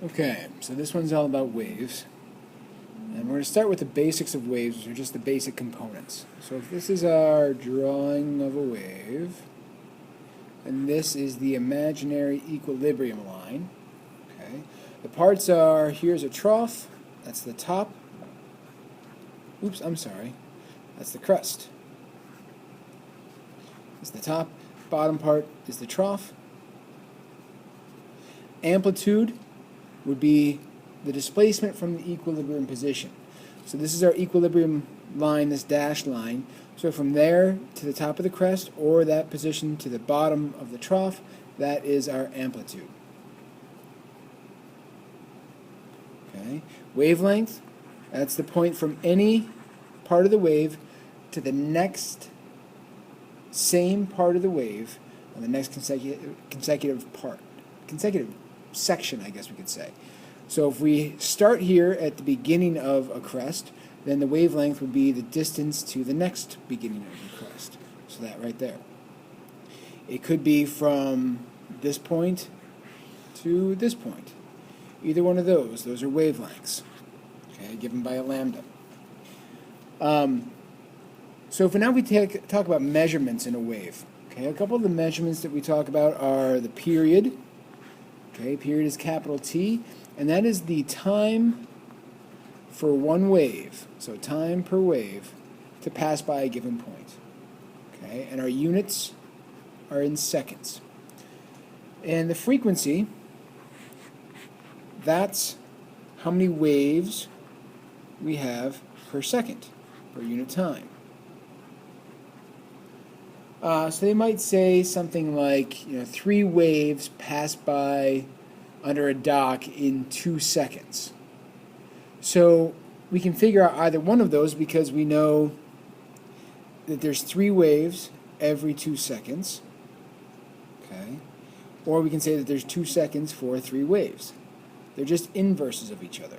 Okay, so this one's all about waves. And we're going to start with the basics of waves, which are just the basic components. So if this is our drawing of a wave, and this is the imaginary equilibrium line, okay, the parts are, here's a trough, that's the top, oops, I'm sorry, that's the crest. It's the top, bottom part is the trough. Amplitude would be the displacement from the equilibrium position. So this is our equilibrium line, this dashed line. So from there to the top of the crest, or that position to the bottom of the trough, that is our amplitude. Okay. Wavelength, that's the point from any part of the wave to the next same part of the wave on the next consecutive section, I guess we could say. So if we start here at the beginning of a crest, then the wavelength would be the distance to the next beginning of the crest. So that right there. It could be from this point to this point. Either one of those are wavelengths, okay, given by a lambda. So for now we talk about measurements in a wave. Okay, a couple of the measurements that we talk about are the period. Okay, period is capital T, and that is the time for one wave, so time per wave, to pass by a given point. Okay, and our units are in seconds. And the frequency, that's how many waves we have per second, per unit time. So they might say something like, 3 waves pass by under a dock in 2 seconds. So we can figure out either one of those because we know that there's 3 waves every 2 seconds. Okay? Or we can say that there's 2 seconds for 3 waves. They're just inverses of each other.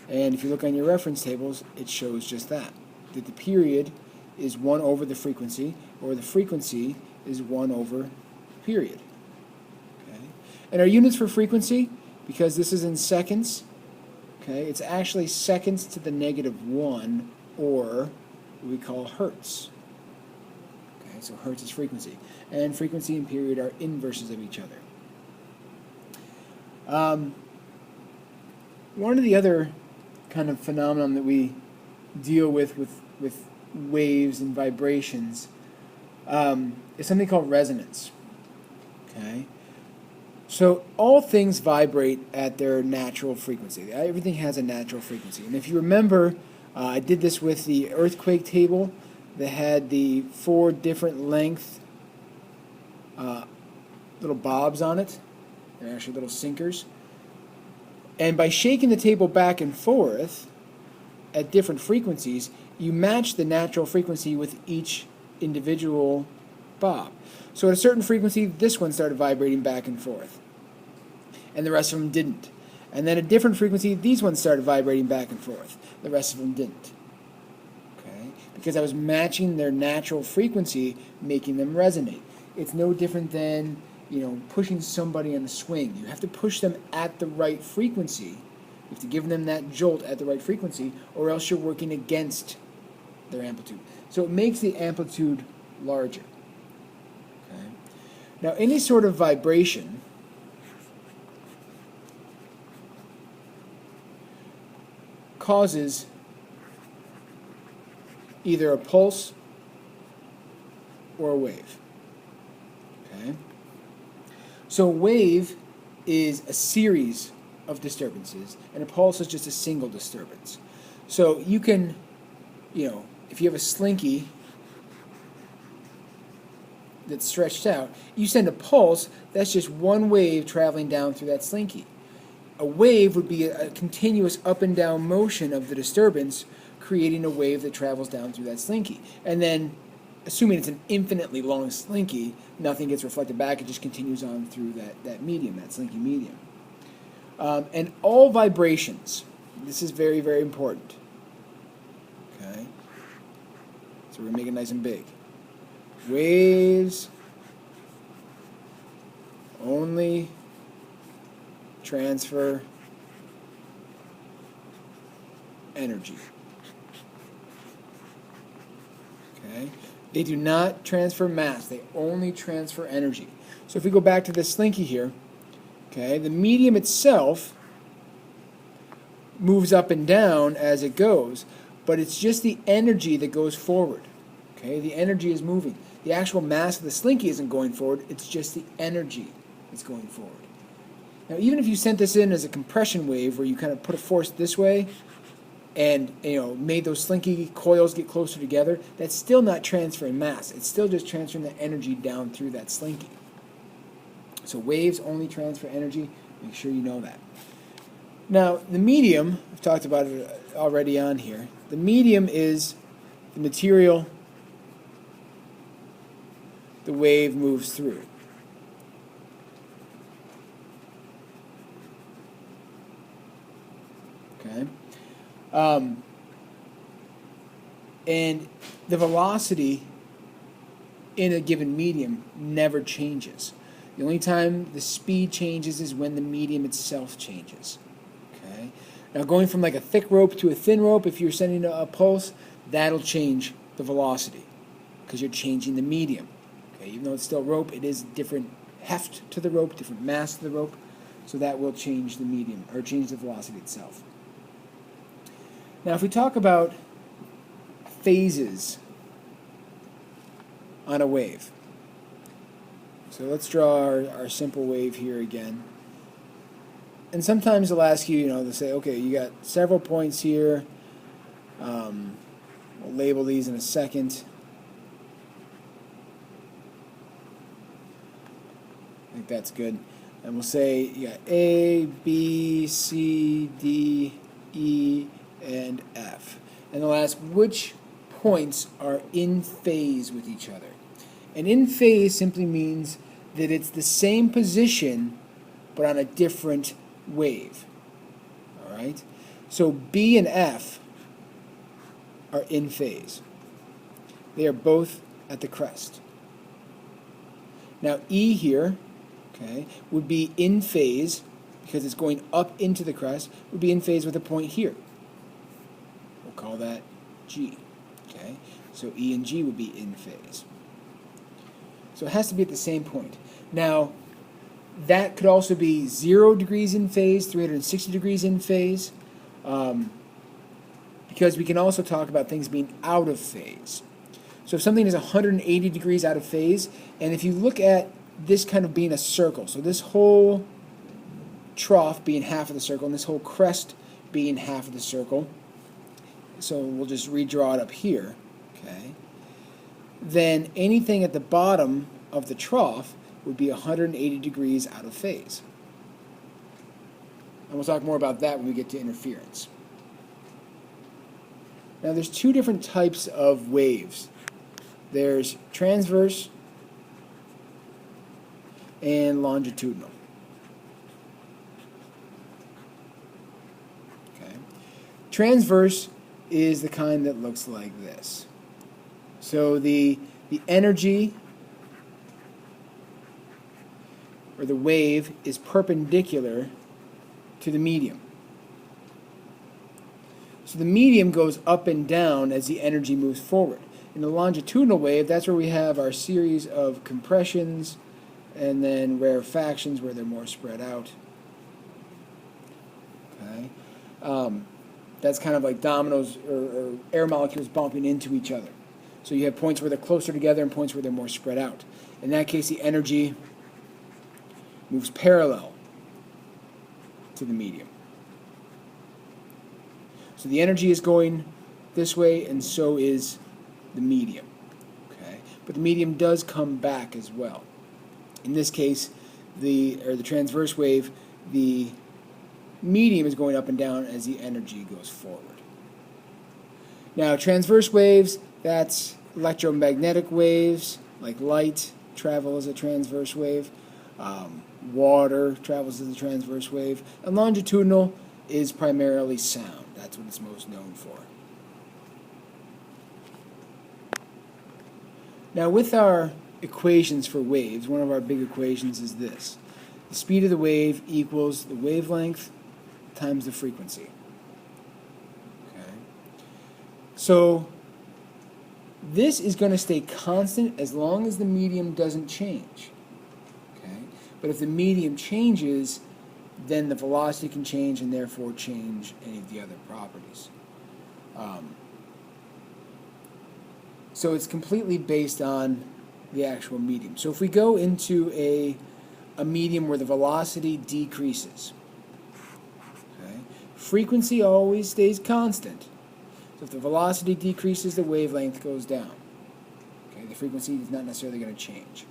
And if you look on your reference tables, it shows just that the period is 1 over the frequency, or the frequency is 1 over period. Okay? And our units for frequency, because this is in seconds, okay, it's actually seconds to the -1, or what we call hertz. Okay, so hertz is frequency. And frequency and period are inverses of each other. One of the other kind of phenomenon that we deal with waves and vibrations is something called resonance. Okay, so all things vibrate at their natural frequency. Everything has a natural frequency, and if you remember, I did this with the earthquake table that had the 4 different length little bobs on it. They're actually little sinkers, and by shaking the table back and forth at different frequencies, you match the natural frequency with each individual bob. So at a certain frequency, this one started vibrating back and forth, and the rest of them didn't. And then at a different frequency, these ones started vibrating back and forth. The rest of them didn't. Okay? Because I was matching their natural frequency, making them resonate. It's no different than, pushing somebody on a swing. You have to push them at the right frequency. You have to give them that jolt at the right frequency, or else you're working against their amplitude. So it makes the amplitude larger. Okay? Now, any sort of vibration causes either a pulse or a wave. Okay? So a wave is a series of disturbances, and a pulse is just a single disturbance. So you can, if you have a slinky that's stretched out, you send a pulse, that's just one wave traveling down through that slinky. A wave would be a continuous up and down motion of the disturbance, creating a wave that travels down through that slinky. And then, assuming it's an infinitely long slinky, nothing gets reflected back, it just continues on through that medium, that slinky medium. And all vibrations, this is very, very important. Okay? So we're going to make it nice and big. Waves only transfer energy. Okay? They do not transfer mass, they only transfer energy. So if we go back to this slinky here, okay, the medium itself moves up and down as it goes, but it's just the energy that goes forward. Okay, the energy is moving. The actual mass of the slinky isn't going forward, it's just the energy that's going forward. Now, even if you sent this in as a compression wave where you kind of put a force this way and made those slinky coils get closer together, that's still not transferring mass. It's still just transferring the energy down through that slinky. So waves only transfer energy. Make sure you know that. Now, the medium, I've talked about it already on here. The medium is the material the wave moves through. Okay? And the velocity in a given medium never changes. The only time the speed changes is when the medium itself changes. Okay? Now, going from like a thick rope to a thin rope, if you're sending a pulse, that'll change the velocity because you're changing the medium. Okay? Even though it's still rope, it is different heft to the rope, different mass to the rope, so that will change the medium, or change the velocity itself. Now, if we talk about phases on a wave, so let's draw our simple wave here again. And sometimes they'll ask you, they'll say, okay, you got several points here. We'll label these in a second. I think that's good. And we'll say you got A, B, C, D, E, and F. And they'll ask which points are in phase with each other. And in phase simply means that it's the same position but on a different wave. All right? So B and F are in phase. They are both at the crest. Now E here, okay, would be in phase because it's going up into the crest, would be in phase with a point here. We'll call that G. Okay? So E and G would be in phase. So it has to be at the same point. Now, that could also be 0 degrees in phase, 360 degrees in phase, because we can also talk about things being out of phase. So if something is 180 degrees out of phase, and if you look at this kind of being a circle, so this whole trough being half of the circle, and this whole crest being half of the circle, so we'll just redraw it up here, okay? Then anything at the bottom of the trough would be 180 degrees out of phase. And we'll talk more about that when we get to interference. Now there's two different types of waves. There's transverse and longitudinal. Okay. Transverse is the kind that looks like this. So the energy, or the wave, is perpendicular to the medium. So the medium goes up and down as the energy moves forward. In the longitudinal wave, that's where we have our series of compressions and then rarefactions where they're more spread out. Okay, that's kind of like dominoes or air molecules bumping into each other. So you have points where they're closer together and points where they're more spread out. In that case, the energy moves parallel to the medium. So the energy is going this way, and so is the medium. Okay, but the medium does come back as well. In this case, the transverse wave, the medium is going up and down as the energy goes forward. Now, transverse waves, that's electromagnetic waves, like light travel as a transverse wave. Water travels as a transverse wave. And longitudinal is primarily sound. That's what it's most known for. Now, with our equations for waves, one of our big equations is this. the speed of the wave equals the wavelength times the frequency. Okay. So this is going to stay constant as long as the medium doesn't change. Okay. But if the medium changes, then the velocity can change and therefore change any of the other properties. So it's completely based on the actual medium. So if we go into a medium where the velocity decreases, okay, frequency always stays constant. So if the velocity decreases, the wavelength goes down. Okay, the frequency is not necessarily going to change.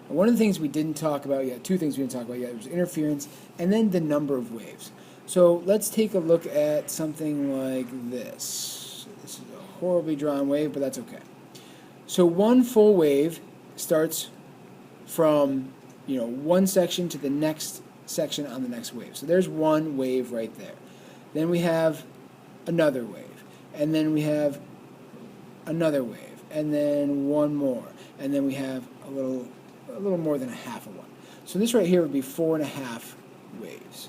And one of the things we didn't talk about yet, two things we didn't talk about yet, was interference and then the number of waves. So let's take a look at something like this. This is a horribly drawn wave, but that's okay. So one full wave starts from one section to the next section on the next wave. So there's one wave right there. Then we have another wave, and then we have another wave, and then one more, and then we have a little more than a half of one. So this right here would be 4.5 waves.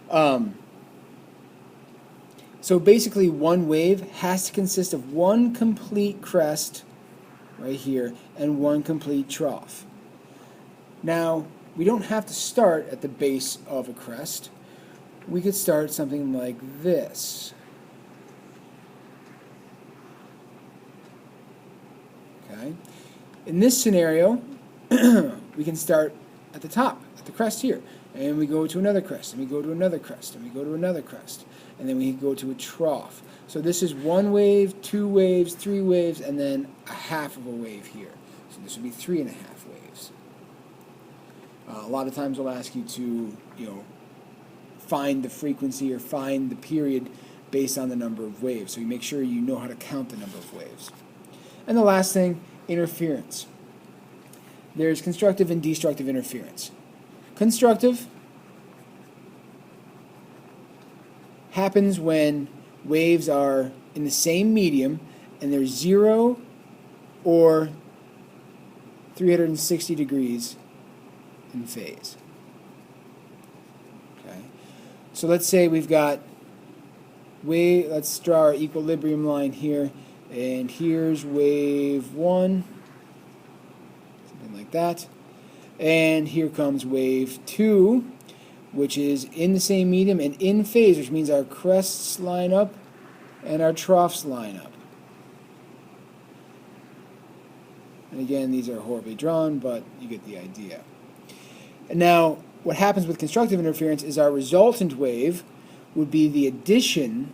Okay. So basically one wave has to consist of one complete crest right here and one complete trough. Now, we don't have to start at the base of a crest. We could start something like this. Okay. In this scenario, we can start at the top, at the crest here, and we go to another crest, and we go to another crest, and we go to another crest, and then we go to a trough. So this is one wave, 2 waves, 3 waves, and then a half of a wave here. So this would be 3.5 waves. A lot of times we'll ask you to, find the frequency or find the period based on the number of waves. So you make sure you know how to count the number of waves. And the last thing, interference. There's constructive and destructive interference. Constructive happens when waves are in the same medium and they're 0 or 360 degrees in phase. Okay. So let's say we've got let's draw our equilibrium line here, and here's wave 1, something like that, and here comes wave 2, which is in the same medium and in phase, which means our crests line up and our troughs line up. And again, these are horribly drawn, but you get the idea. And now, what happens with constructive interference is our resultant wave would be the addition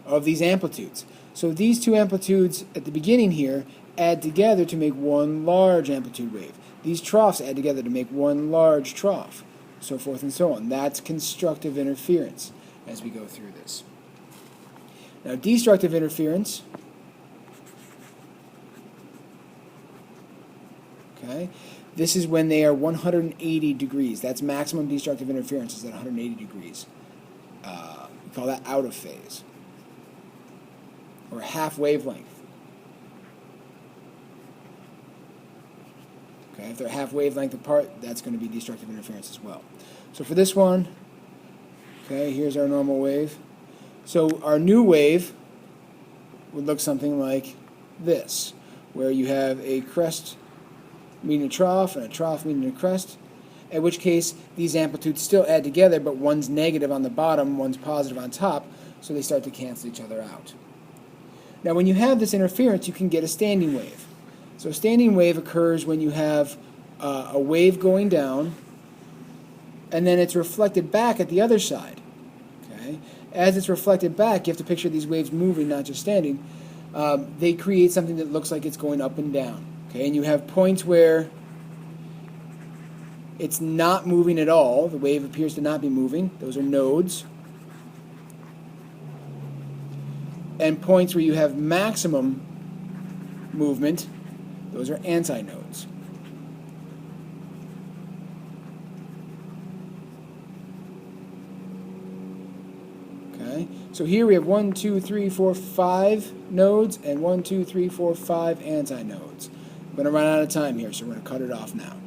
of these amplitudes. So these two amplitudes at the beginning here add together to make one large amplitude wave. These troughs add together to make one large trough, so forth and so on. That's constructive interference as we go through this. Now, destructive interference, okay, this is when they are 180 degrees. That's maximum destructive interference is at 180 degrees. We call that out of phase, or half wavelength. Okay, if they're half wavelength apart, that's going to be destructive interference as well. So for this one, okay, here's our normal wave. So our new wave would look something like this, where you have a crest meeting a trough and a trough meeting a crest, in which case these amplitudes still add together, but one's negative on the bottom, one's positive on top, so they start to cancel each other out. Now when you have this interference, you can get a standing wave. So a standing wave occurs when you have a wave going down, and then it's reflected back at the other side. Okay? As it's reflected back, you have to picture these waves moving, not just standing. They create something that looks like it's going up and down. Okay? And you have points where it's not moving at all. The wave appears to not be moving. Those are nodes. And points where you have maximum movement, those are antinodes. Okay, so here we have 1, 2, 3, 4, 5 nodes, and 1, 2, 3, 4, 5 antinodes. I'm going to run out of time here, so we're going to cut it off now.